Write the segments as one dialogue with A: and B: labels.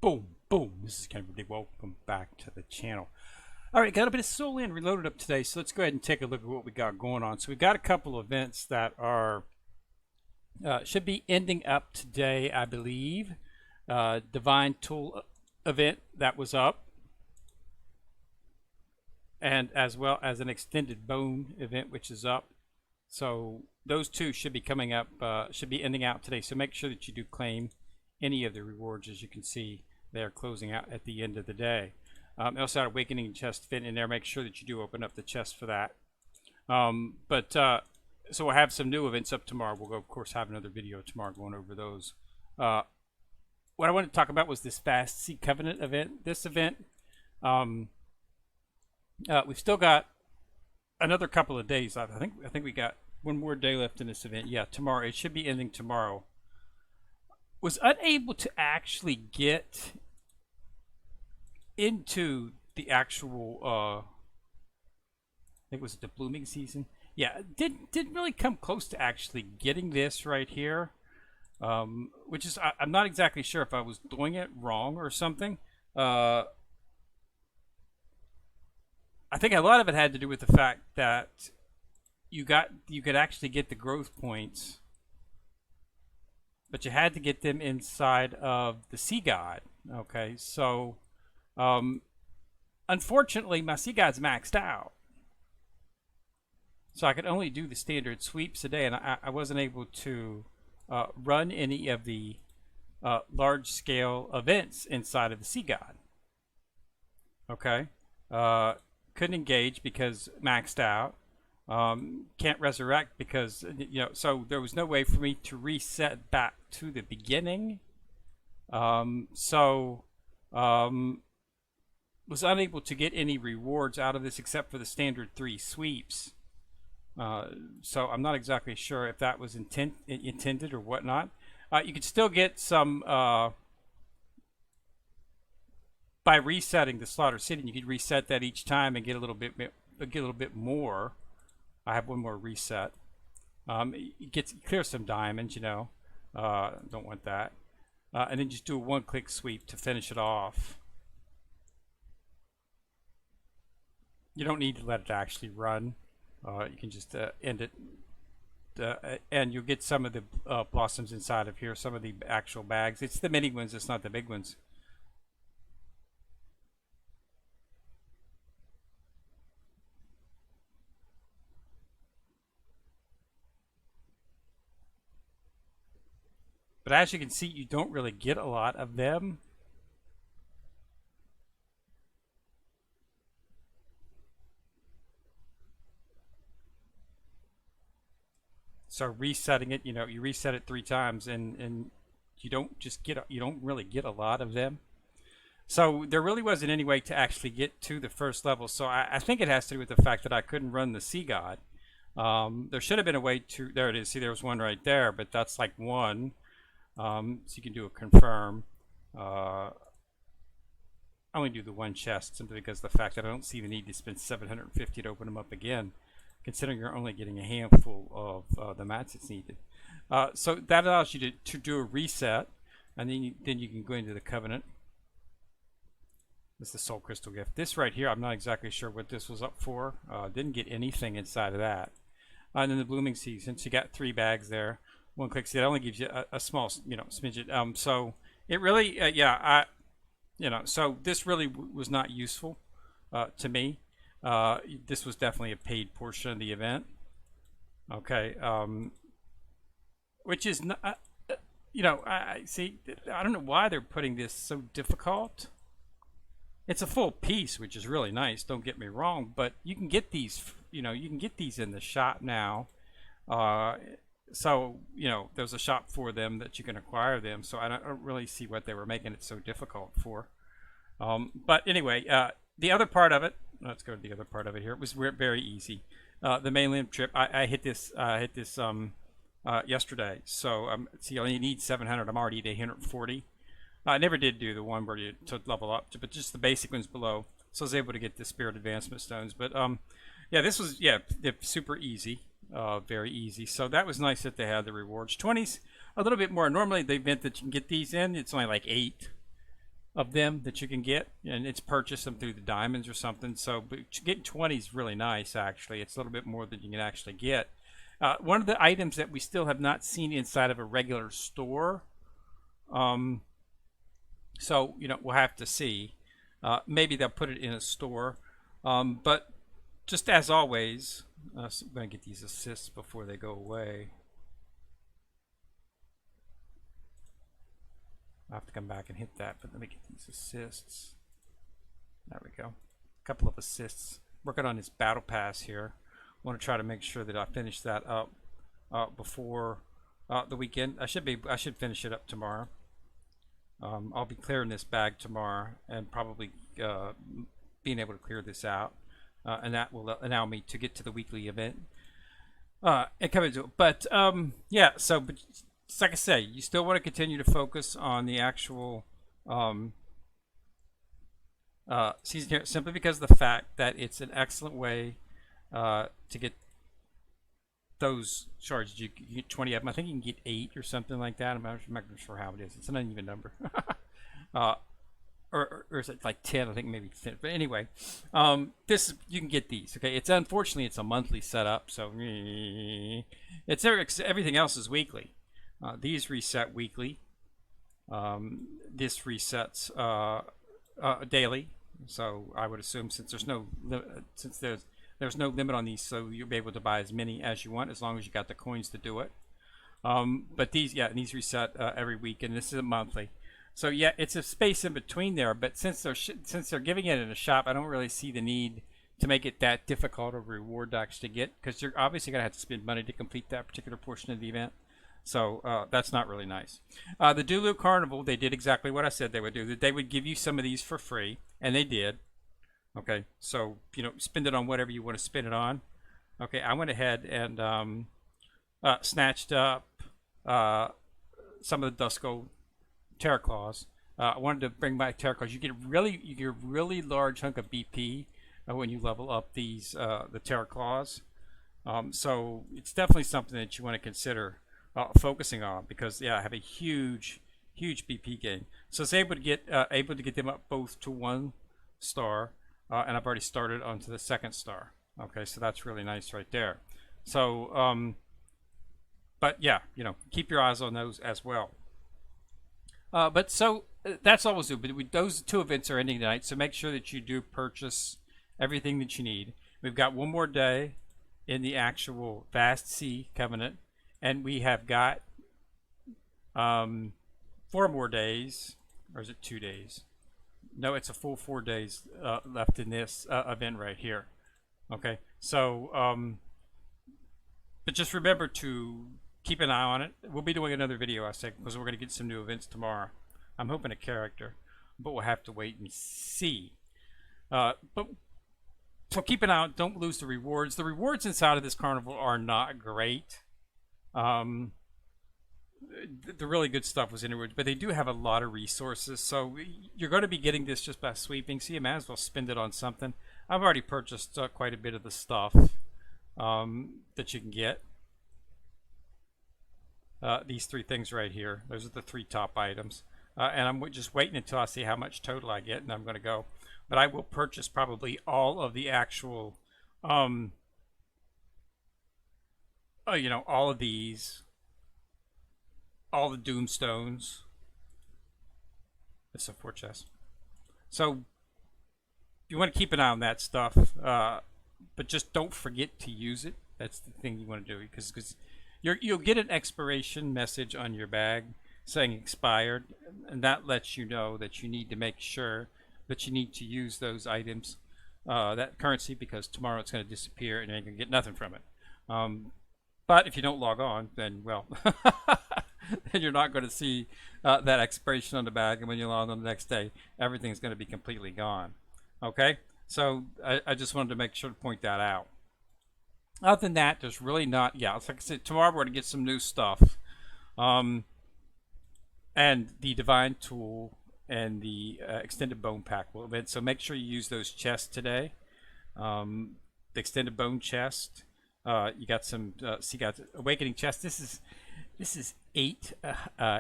A: Boom, boom. This is Ken Rudy. Welcome back to the channel. All right, got a bit of Sol In Reloaded up today, so let's go ahead and take a look at what we got going on. So we've got a couple events that are should be ending up today, I believe. Divine Tool event that was up, and as well as an Extended Bone event which is up. So those two should be coming up, should be ending out today. So make sure that you do claim any of the rewards. As you can see, they're closing out at the end of the day. Also had Awakening chest fit in there. Make sure that you do open up the chest for that. So we'll have some new events up tomorrow. We'll, of course, have another video tomorrow going over those. What I wanted to talk about was this Fast Sea Covenant event. This event, we've still got another couple of days. I think we got one more day left in this event. Yeah, tomorrow. It should be ending tomorrow. Was unable to actually get into the actual I think it was the blooming season. Yeah, didn't really come close to actually getting this right here, which is I'm not exactly sure if I was doing it wrong or something. I think a lot of it had to do with the fact that you could actually get the growth points, but you had to get them inside of the Sea God. Okay, so unfortunately my Sea God's maxed out, so I could only do the standard sweeps a day, and I wasn't able to run any of the large scale events inside of the Sea God. Okay, couldn't engage because maxed out. Can't resurrect because, so there was no way for me to reset back to the beginning. Was unable to get any rewards out of this except for the standard 3 sweeps. So I'm not exactly sure if that was intended or whatnot. You could still get some by resetting the Slaughter City. You could reset that each time and get a little bit more. I have one more reset. Clear some diamonds, don't want that. And then just do a one-click sweep to finish it off. You don't need to let it actually run. You can just end it. And you'll get some of the blossoms inside of here, some of the actual bags. It's the mini ones, it's not the big ones. But as you can see, you don't really get a lot of them. So resetting it, you reset it 3 times, and you don't really get a lot of them. So there really wasn't any way to actually get to the first level. So I think it has to do with the fact that I couldn't run the Sea God. There should have been a way to. There it is. See, there was one right there, but that's like one. So you can do a confirm. I only do the one chest simply because of the fact that I don't see the need to spend 750 to open them up again, considering you're only getting a handful of the mats that's needed. So that allows you to do a reset, and then you can go into the Covenant. This is the Soul Crystal Gift. This right here, I'm not exactly sure what this was up for. Didn't get anything inside of that. And then the Blooming Season, so you got 3 bags there. One click, see, it only gives you a small, smidget. So it really, so this really was not useful to me. This was definitely a paid portion of the event. Okay, which is not, I see. I don't know why they're putting this so difficult. It's a full piece, which is really nice. Don't get me wrong, but you can get these. You can get these in the shop now. So there's a shop for them that you can acquire them. So I don't really see what they were making it so difficult for. But anyway, the other part of it. Let's go to the other part of it here. It was very easy. The mainland trip. I hit this. Yesterday. So see, I only need 700. I'm already at 840. I never did do the one where you took level up, but just the basic ones below. So I was able to get the Spirit Advancement Stones. But yeah, this was super easy. Very easy. So that was nice that they had the rewards. 20s a little bit more. Normally they meant that you can get these in. It's only like 8. of them that you can get, and it's purchase them through the diamonds or something. So, but getting 20 is really nice. Actually, it's a little bit more than you can actually get. One of the items that we still have not seen inside of a regular store. Um, so we'll have to see. Maybe they'll put it in a store. But just as always, so I'm going to get these assists before they go away. I'll have to come back and hit that, but let me get these assists. There we go. A couple of assists. Working on this battle pass here. Want to try to make sure that I finish that up before the weekend. I should finish it up tomorrow. I'll be clearing this bag tomorrow and probably being able to clear this out, and that will allow me to get to the weekly event and come into it. But yeah, but it's like I say, you still want to continue to focus on the actual season here, simply because of the fact that it's an excellent way to get those charges. You get 20 of them. I think you can get 8 or something like that. I'm not sure how it is. It's an uneven number. Or is it like 10? I think maybe 10. But anyway, you can get these. Okay, unfortunately it's a monthly setup, so everything else is weekly. These reset weekly. This resets daily. So I would assume since there's no limit on these, so you'll be able to buy as many as you want as long as you got the coins to do it. But these reset every week, and this is a monthly. So yeah, it's a space in between there. But since they're giving it in a shop, I don't really see the need to make it that difficult of a reward to actually get, because you're obviously gonna have to spend money to complete that particular portion of the event. So that's not really nice. The Dulu Carnival, they did exactly what I said they would do. That they would give you some of these for free, and they did. Okay, so spend it on whatever you want to spend it on. Okay, I went ahead and snatched up some of the Dusco Terra Claws. I wanted to bring back Terra Claws. You get a really large hunk of BP when you level up these the Terra Claws. So it's definitely something that you want to consider focusing on, because I have a huge BP gain. So it's able to get them up both to 1 star. And I've already started onto the 2nd star. Okay, so that's really nice right there. So, but yeah, keep your eyes on those as well. That's always do. But those 2 events are ending tonight, so make sure that you do purchase everything that you need. We've got 1 more day in the actual Vast Sea Covenant, and we have got 4 more days, or is it 2 days? No, it's a full 4 days left in this event right here. Okay, so but just remember to keep an eye on it. We'll be doing another video, I say, because we're going to get some new events tomorrow. I'm hoping a character, but we'll have to wait and see. So keep an eye out. Don't lose the rewards. The rewards inside of this carnival are not great. The really good stuff was in the rewards, but they do have a lot of resources. So you're going to be getting this just by sweeping. So you might as well spend it on something. I've already purchased quite a bit of the stuff that you can get. These 3 things right here. Those are the 3 top items. And I'm just waiting until I see how much total I get, and I'm going to go. But I will purchase probably all of the actual, all of these, all the Doomstones. It's a 4 chest. So you want to keep an eye on that stuff, but just don't forget to use it. That's the thing you want to do, because you'll get an expiration message on your bag saying expired, and that lets you know that you need to make sure that you need to use those items, that currency, because tomorrow it's going to disappear and you're going to get nothing from it. But if you don't log on, then, well, then you're not going to see that expiration on the bag, and when you log on the next day, everything's going to be completely gone. Okay? So I just wanted to make sure to point that out. Other than that, there's really not, like I said, tomorrow we're going to get some new stuff. And the Divine Tool and the Extended Bone Pack will event. So make sure you use those chests today. The Extended Bone Chest. You got some, you got Awakening Chest. This is 8.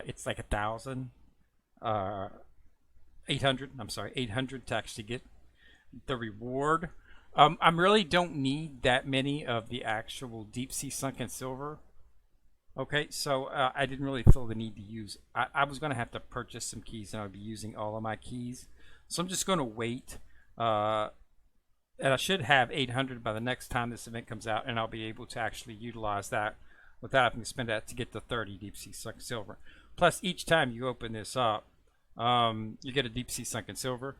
A: It's like 1,000. 800. I'm sorry, 800 to actually get the reward. I really don't need that many of the actual deep sea sunken silver. Okay, so I didn't really feel the need to use. I was going to have to purchase some keys, and I'll be using all of my keys. So I'm just going to wait. Uh, and I should have 800 by the next time this event comes out, and I'll be able to actually utilize that without having to spend that to get the 30 deep sea sunken silver. Plus, each time you open this up, you get a deep sea sunken silver,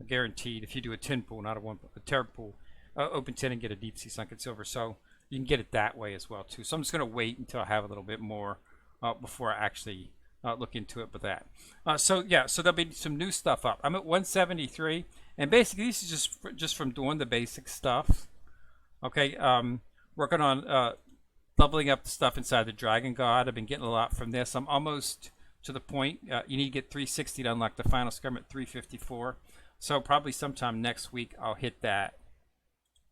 A: guaranteed. If you do a 10 pool, not a tear pool, open 10 and get a deep sea sunken silver. So you can get it that way as well too. So I'm just going to wait until I have a little bit more before I actually look into it with that. So yeah, so there'll be some new stuff up. I'm at 173, and basically this is just from doing the basic stuff. Okay, working on leveling up the stuff inside the Dragon God. I've been getting a lot from this. I'm almost to the point. You need to get 360 to unlock the final scrim at 354. So probably sometime next week I'll hit that,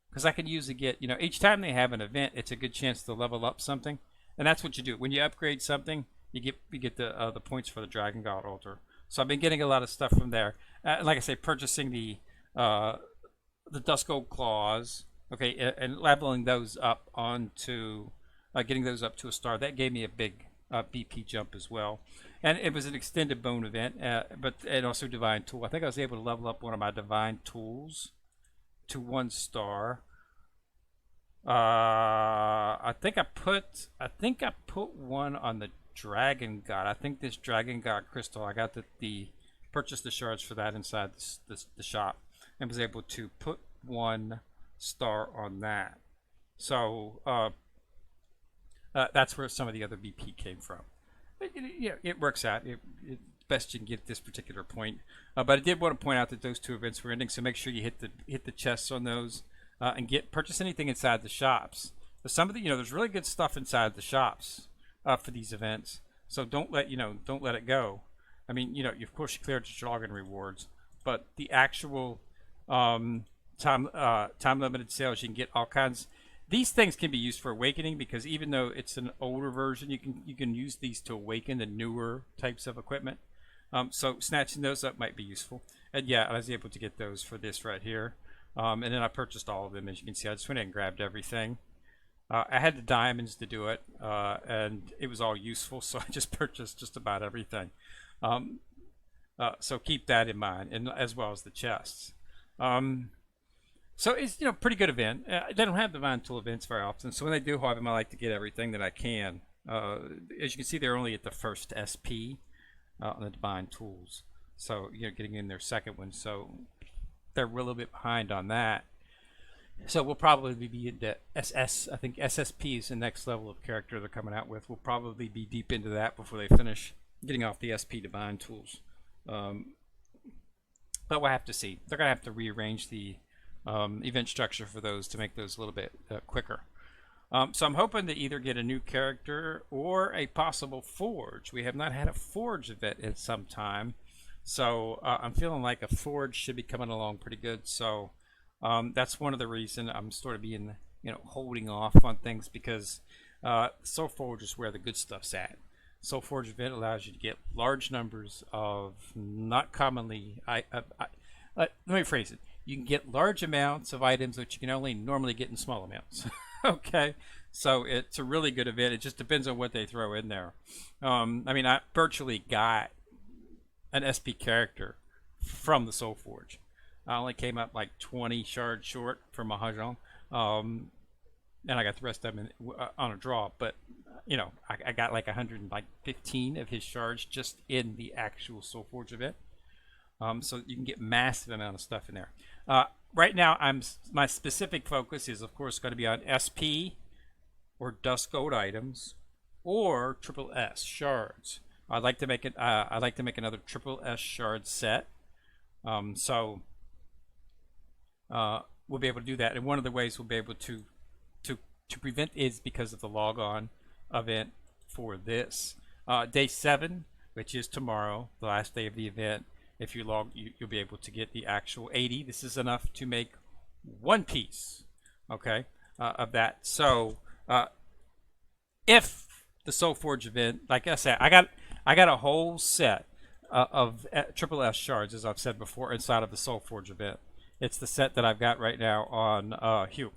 A: because I can usually get, each time they have an event, it's a good chance to level up something, and that's what you do when you upgrade something. You get the points for the Dragon God altar. So I've been getting a lot of stuff from there. Like I say, purchasing the Dusk Gold claws, okay, and leveling those up onto getting those up to a star. That gave me a big BP jump as well. And it was an extended bone event, and also divine tool. I think I was able to level up one of my divine tools to 1 star. I think I put one on the Dragon God. I think this Dragon God crystal, I got the purchased the shards for that inside the shop, and was able to put 1 star on that. So that's where some of the other BP came from. It works out. It's best you can get at this particular point. But I did want to point out that those 2 events were ending, so make sure you hit the chests on those and purchase anything inside the shops. But some of the there's really good stuff inside the shops for these events. So don't let it go. I mean, of course you cleared your jargon rewards, but the actual time limited sales, you can get all kinds. These things can be used for awakening, because even though it's an older version, you can use these to awaken the newer types of equipment. So snatching those up might be useful. And yeah, I was able to get those for this right here. And then I purchased all of them. As you can see, I just went in and grabbed everything. I had the diamonds to do it, and it was all useful, so I just purchased just about everything. So keep that in mind, and as well as the chests. So it's pretty good event. They don't have divine tool events very often, so when they do have them, I like to get everything that I can. As you can see, they're only at the first SP on the divine tools, so getting in their second one, so they're a little bit behind on that. So we'll probably be into SS. I think SSP is the next level of character they're coming out with. We'll probably be deep into that before they finish getting off the SP divine tools. But we'll have to see. They're gonna have to rearrange the event structure for those to make those a little bit quicker. So I'm hoping to either get a new character or a possible forge. We have not had a forge event in some time, so I'm feeling like a forge should be coming along pretty good. So that's one of the reasons I'm sort of being holding off on things, because Soul Forge is where the good stuff's at. Soul Forge event allows you to get large numbers of not commonly. Let me phrase it. You can get large amounts of items which you can only normally get in small amounts. Okay, so it's a really good event. It just depends on what they throw in there. I mean, I virtually got an SP character from the Soul Forge. I only came up like 20 shards short for Mahjong, and I got the rest of them on a draw. But I got like 115 of his shards just in the actual Soul Forge event. So you can get massive amount of stuff in there. Right now, my specific focus is, of course, going to be on SP or Dusk Gold items or Triple S shards. I'd like to make it. I'd like to make another Triple S shard set. So we'll be able to do that. And one of the ways we'll be able to prevent is because of the log on event for this day 7, which is tomorrow, the last day of the event. If you log, you'll be able to get the actual 80. This is enough to make 1 piece, okay, of that. So if the Soul Forge event, like I said, I got a whole set of Triple S shards, as I've said before, inside of the Soulforge event. It's the set that I've got right now on Hue.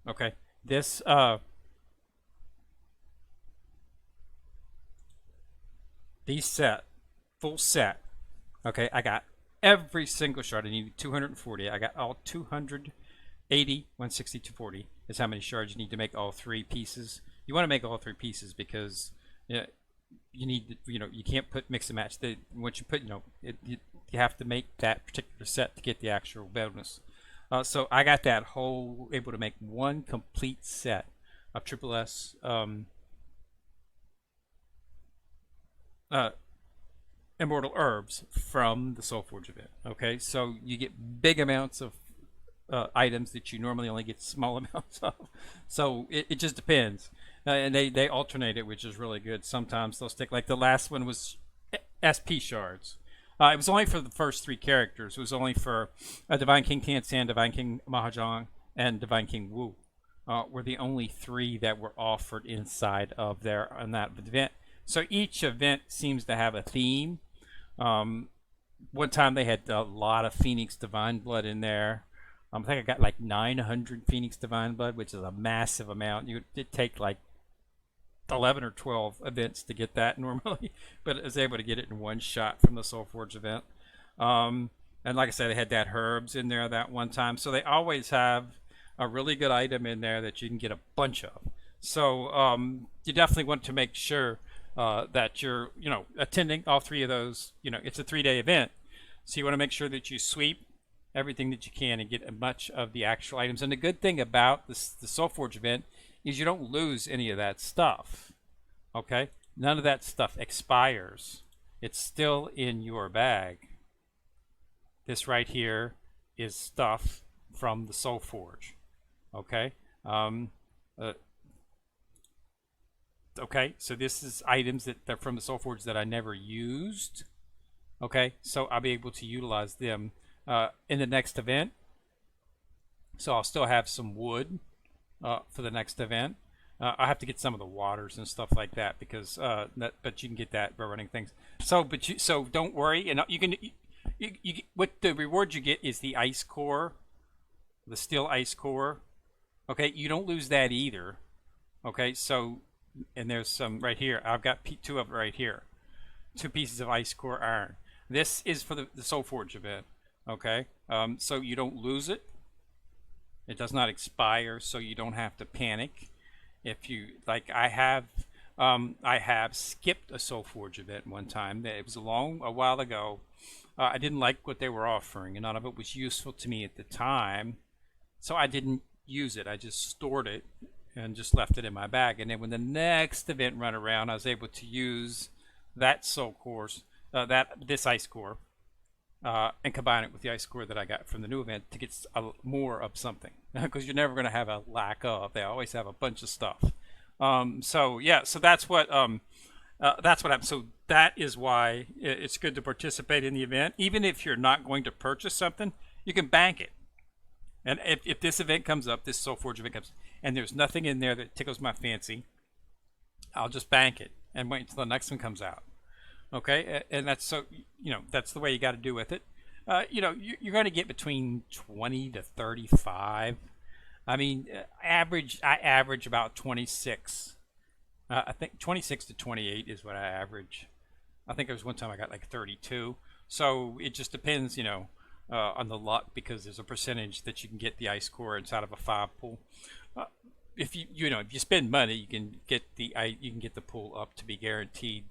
A: Okay, this these set, full set. Okay, I got every single shard. I needed 240. I got all 280, 160, 240 is how many shards you need to make all three pieces. You want to make all three pieces because you need, you can't put mix and match. Once you put, you have to make that particular set to get the actual bonus. So I got that whole, able to make one complete set of Triple S immortal herbs from the Soulforge event. Okay, so you get big amounts of items that you normally only get small amounts of. So it just depends. And they alternate it, which is really good. Sometimes they'll stick, like the last one was SP shards. It was only for the first three characters. It was only for Divine King Tansan, Divine King Mahjong, and Divine King Wu. Were the only three that were offered inside of there on that event. So each event seems to have a theme. One time they had a lot of Phoenix Divine Blood in there. I think I got like 900 Phoenix Divine Blood, which is a massive amount. It'd take like 11 or 12 events to get that normally, but I was able to get it in one shot from the Soulforge event. And like I said, they had that herbs in there that one time. So they always have a really good item in there that you can get a bunch of. So you definitely want to make sure that you're, attending all three of those. It's a 3-day event. So you want to make sure that you sweep everything that you can and get as much of the actual items. And the good thing about the Soulforge event is you don't lose any of that stuff. Okay? None of that stuff expires. It's still in your bag. This right here is stuff from the Soulforge. Okay? Okay, so this is items that are from the Soulforge that I never used. Okay, so I'll be able to utilize them in the next event. So I'll still have some wood for the next event. I have to get some of the waters and stuff like that because but you can get that by running things. So don't worry, and you can what the reward you get is the ice core, the steel ice core. Okay, you don't lose that either. Okay, so and there's some right here. I've got two of it right here, 2 pieces of ice core iron. This is for the Soulforge event. Okay, so you don't lose it. It does not expire, so you don't have to panic. If you like, I have skipped a Soulforge event one time. It was a while ago. I didn't like what they were offering, and none of it was useful to me at the time, so I didn't use it. I just stored it and just left it in my bag. And then when the next event run around, I was able to use that soul cores, this ice core. And combine it with the ice core that I got from the new event to get more of something, because you're never going to have a lack of. They always have a bunch of stuff. So yeah, so that's what happens. So that is why it's good to participate in the event, even if you're not going to purchase something. You can bank it, and if this event comes up, this Soulforge event comes, and there's nothing in there that tickles my fancy, I'll just bank it and wait until the next one comes out. Okay, and that's that's the way you got to do with it. You're going to get between 20 to 35. I mean, I average about 26. I think 26 to 28 is what I average. I think there was one time I got like 32. So it just depends, on the luck, because there's a percentage that you can get the ice core inside of a 5 pool. If if you spend money, you can get the pool up to be guaranteed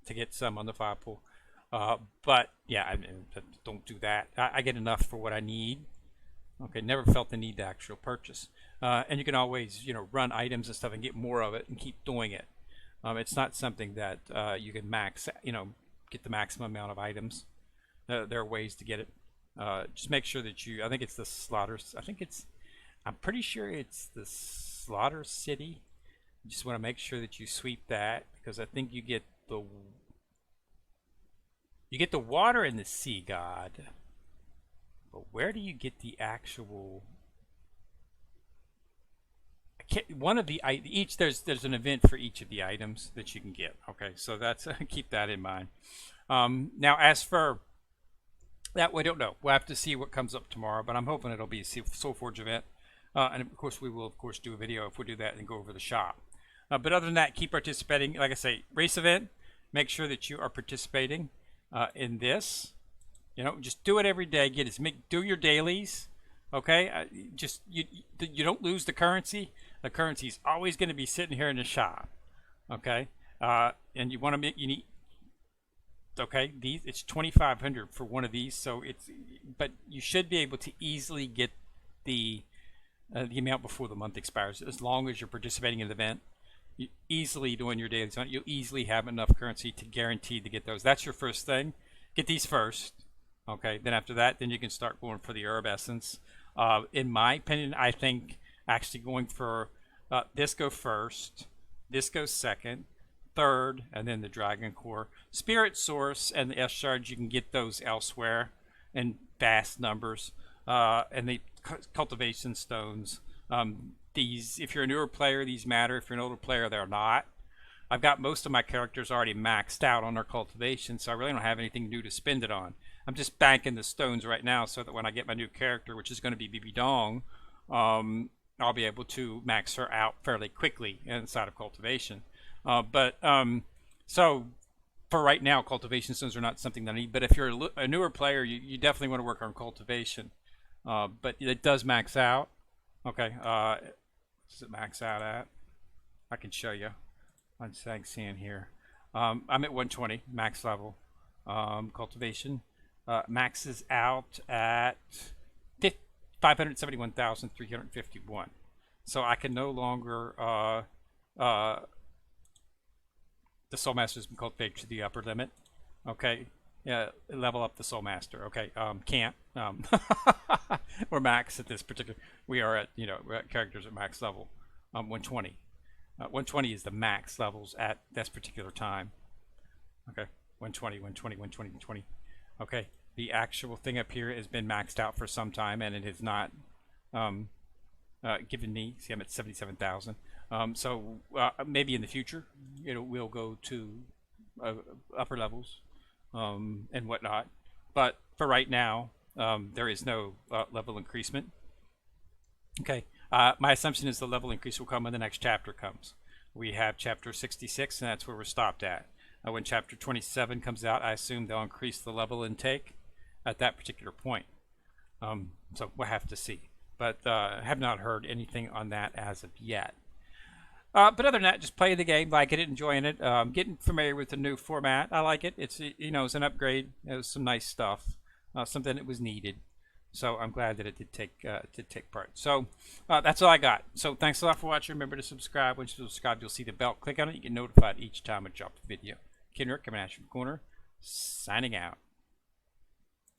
A: to get some on the 5 pool. But yeah, don't do that. I get enough for what I need. Okay, never felt the need to actual purchase. And you can always, run items and stuff and get more of it and keep doing it. It's not something that you can get the maximum amount of items. There are ways to get it. Just make sure that I think it's the Slaughter. I'm pretty sure it's the Slaughter City. You just want to make sure that you sweep that, because I think you get the water in the Sea God, but where do you get the actual? I one of the each there's an event for each of the items that you can get. Okay, so that's keep that in mind. Now, as for that, we don't know. We'll have to see what comes up tomorrow, but I'm hoping it'll be a SoulForge event. And of course, we will, of course, do a video if we do that and go over the shop. But other than that, keep participating. Like I say, race event, make sure that you are participating in this. You know, just do it every day. Do your dailies. Okay, you don't lose the currency. The currency is always going to be sitting here in the shop. Okay, and you want to make okay, it's 2,500 for one of these, so but you should be able to easily get the amount before the month expires, as long as you're participating in the event. You easily doing your daily hunt, you'll easily have enough currency to guarantee to get those. That's your first thing. Get these first. Okay, then after that, then you can start going for the herb essence. In my opinion, I think actually going for this go first, this goes second, third, and then the Dragon Core. Spirit Source and the S Shards, you can get those elsewhere in vast numbers. And the Cultivation Stones, these, if you're a newer player, these matter. If you're an older player, they're not. I've got most of my characters already maxed out on their cultivation, so I really don't have anything new to spend it on. I'm just banking the stones right now so that when I get my new character, which is going to be Bibi Dong, I'll be able to max her out fairly quickly inside of cultivation. So for right now, cultivation stones are not something that I need. But if you're a newer player, you definitely want to work on cultivation. But it does max out. Okay, what does it max out at? I can show you. I'm seeing here. I'm at 120 max level. Cultivation maxes out at 571,351. So I can no longer the Soul Master has been cultivated to the upper limit. Okay, yeah, level up the Soul Master. Okay, can't. We're max at this particular. We are at, you know, we're at characters at max level. 120. 120 is the max levels at this particular time. Okay, 120, 120, 120, 120. Okay, the actual thing up here has been maxed out for some time, and it has not given me. See, I'm at 77,000. So maybe in the future, we'll go to upper levels and whatnot. But for right now, there is no level increasement. Okay, my assumption is the level increase will come when the next chapter comes. We have chapter 66, and that's where we're stopped at. When chapter 27 comes out, I assume they'll increase the level intake at that particular point. So we'll have to see. But I have not heard anything on that as of yet. But other than that, just play the game, like it, enjoying it, getting familiar with the new format. I like it. It's it's an upgrade. It was some nice stuff, something that was needed. So I'm glad that it did take part. So that's all I got. So thanks a lot for watching. Remember to subscribe. Once you subscribe, you'll see the bell. Click on it. You get notified each time I drop a video. Kenrick coming at you from the corner, signing out.